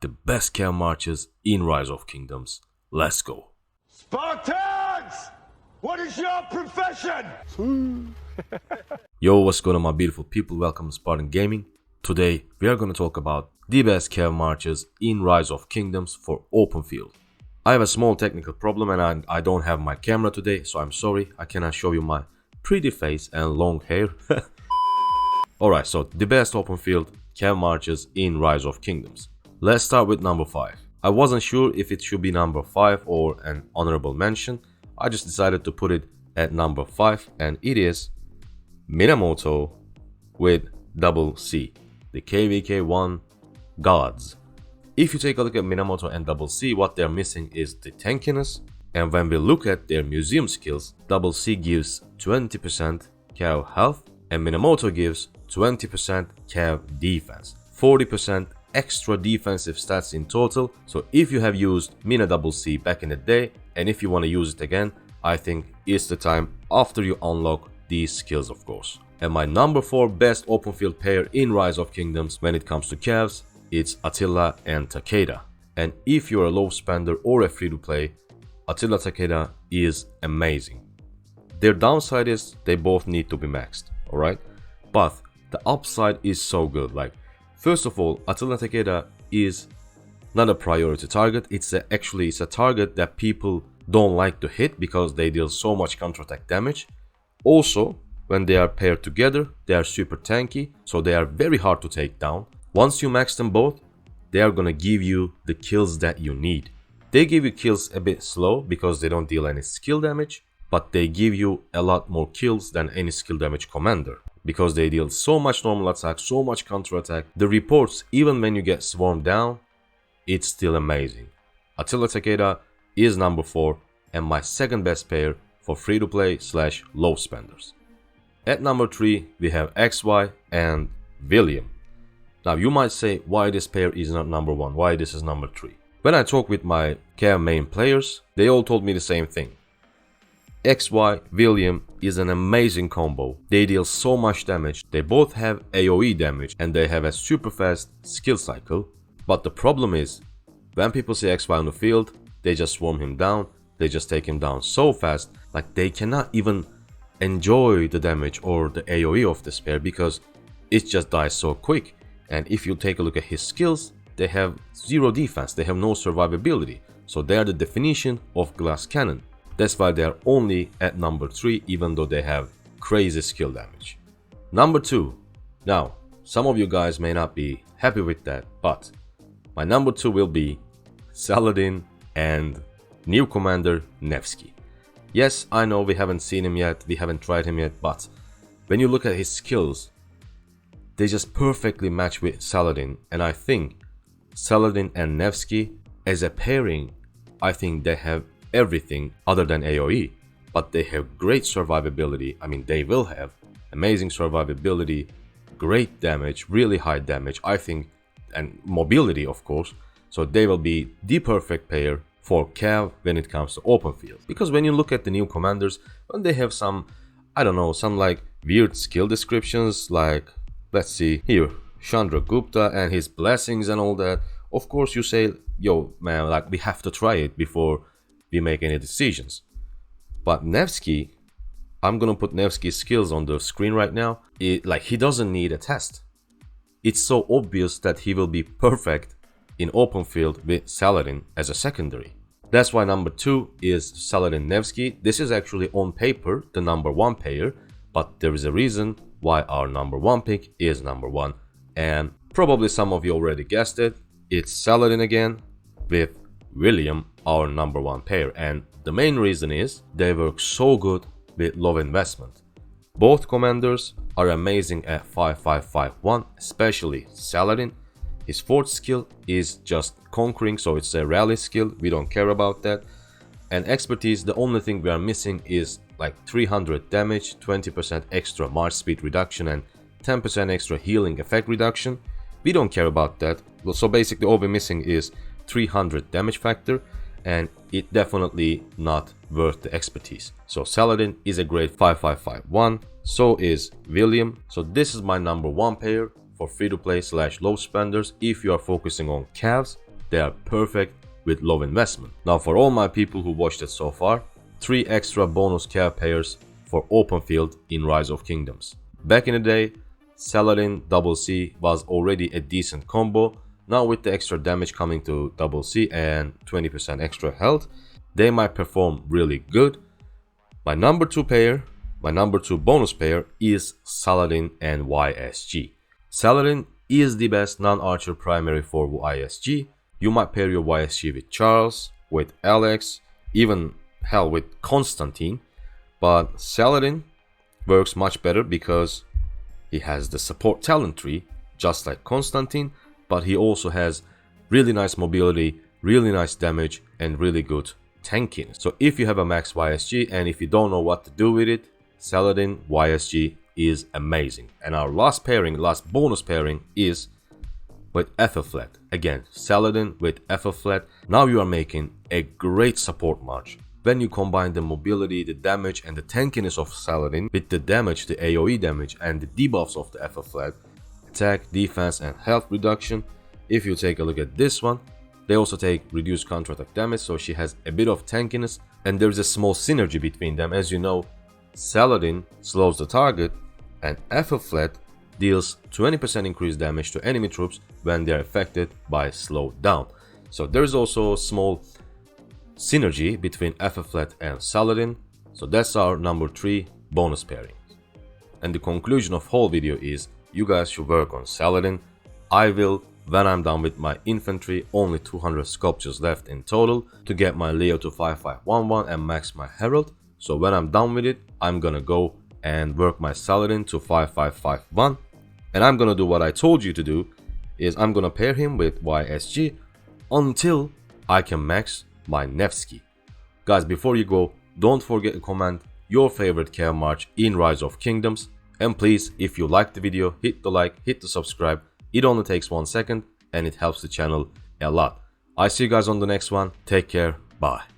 the best cav marches in Rise of Kingdoms. Let's go. Spartans! What is your profession? Yo, what's going on my beautiful people? Welcome to Spartan Gaming. Today we are going to talk about the best cav marches in Rise of Kingdoms for open field. I have a small technical problem and I don't have my camera today, so I'm sorry I cannot show you my pretty face and long hair. Alright, so the best open field cav marches in Rise of Kingdoms. Let's start with number 5. I wasn't sure if it should be number 5 or an honorable mention. I just decided to put it at number 5, and it is Minamoto with double C, the KVK1 gods. If you take a look at Minamoto and double C, what they're missing is the tankiness, and when we look at their museum skills, double C gives 20% cav health and Minamoto gives 20% cav defense, 40% extra defensive stats in total. So if you have used Mina double C back in the day and if you want to use it again, I think it's the time after you unlock these skills, of course. And my number 4 best open field pair in Rise of Kingdoms when it comes to cavs, it's Attila and Takeda. And if you're a low spender or a free to play, Attila Takeda is amazing. Their downside is they both need to be maxed, alright? But the upside is so good. Like, first of all, Attila Takeda is not a priority target. Actually it's a target that people don't like to hit because they deal so much counterattack damage. Also, when they are paired together, they are super tanky, so they are very hard to take down. Once you max them both, they are gonna give you the kills that you need. They give you kills a bit slow because they don't deal any skill damage, but they give you a lot more kills than any skill damage commander. Because they deal so much normal attack, so much counter attack, the reports, even when you get swarmed down, it's still amazing. Attila Takeda is number 4 and my second best pair for free to play / low spenders. At number 3 we have XY and William. Now you might say why this pair is not number 1, why this is number 3. When I talk with my cav main players, they all told me the same thing. XY William is an amazing combo. They deal so much damage. They both have AoE damage and they have a super fast skill cycle. But the problem is, when people see XY on the field, they just swarm him down. They just take him down so fast, like they cannot even enjoy the damage or the AoE of this pair because it just dies so quick. And if you take a look at his skills, they have zero defense, they have no survivability. So they are the definition of glass cannon. That's why they are only at number 3 even though they have crazy skill damage. Number 2. Now, some of you guys may not be happy with that, but my number 2 will be Saladin and new commander Nevsky. Yes, I know we haven't seen him yet, we haven't tried him yet, but when you look at his skills, they just perfectly match with Saladin, and I think Saladin and Nevsky as a pairing, I think they have everything other than AoE, but they have great survivability. I mean, they will have amazing survivability, great damage, really high damage, I think, and mobility, of course. So they will be the perfect pair for cav when it comes to open field. Because when you look at the new commanders, when they have some, I don't know, some like weird skill descriptions, like, let's see here, Chandragupta and his blessings and all that, of course you say, yo man, like we have to try it before we make any decisions. But Nevsky, I'm gonna put Nevsky's skills on the screen right now. Like he doesn't need a test. It's so obvious that he will be perfect in open field with Saladin as a secondary. That's why number 2 is Saladin Nevsky. This is actually on paper the number 1 pair, but there is a reason why our number 1 pick is number 1. And probably some of you already guessed it. It's Saladin again with William, our number 1 pair, and the main reason is they work so good with low investment. Both commanders are amazing at 5551, especially Saladin. His 4th skill is just conquering, so it's a rally skill, we don't care about that. And expertise, the only thing we are missing is like 300 damage, 20% extra march speed reduction and 10% extra healing effect reduction. We don't care about that. Well, so basically all we're missing is 300 damage factor, and it definitely not worth the expertise. So Saladin is a great 5551, so is William. So this is my number 1 pair for free to play / low spenders if you are focusing on cavs. they are perfect with low investment. Now for all my people who watched it so far, 3 extra bonus Cav pairs for open field in Rise of Kingdoms. Back in the day, Saladin double C was already a decent combo. Now with the extra damage coming to double C and 20% extra health, they might perform really good. My number 2 bonus pair is Saladin and YSG. Saladin is the best non-archer primary for YSG. You might pair your YSG with Charles, with Alex, even hell with Constantine. But Saladin works much better because he has the support talent tree, just like Constantine, but he also has really nice mobility, really nice damage, and really good tankiness. So if you have a max YSG and if you don't know what to do with it, Saladin YSG is amazing. And our last bonus pairing is with Ethelflaed. Again, Saladin with Ethelflaed. Now you are making a great support march. When you combine the mobility, the damage, and the tankiness of Saladin with the damage, the AoE damage, and the debuffs of the Ethelflaed, attack, defense, and health reduction. If you take a look at this one, they also take reduced counterattack damage, so she has a bit of tankiness, and there is a small synergy between them. As you know, Saladin slows the target, and Ethelflaed deals 20% increased damage to enemy troops when they are affected by slowdown. So there is also a small synergy between Ethelflaed and Saladin. So that's our number 3 bonus pairing. And the conclusion of whole video is you guys should work on Saladin. I will when I'm done with my infantry. Only 200 sculptures left in total to get my Leo to 5511 and max my Herald. So when I'm done with it, I'm gonna go and work my Saladin to 5551. And I'm gonna do what I told you to do, is I'm gonna pair him with YSG until I can max my Nevsky. Guys, before you go, don't forget to comment your favorite Cav march in Rise of Kingdoms. And please, if you liked the video, hit the like, hit the subscribe. It only takes 1 second and it helps the channel a lot. I see you guys on the next one. Take care. Bye.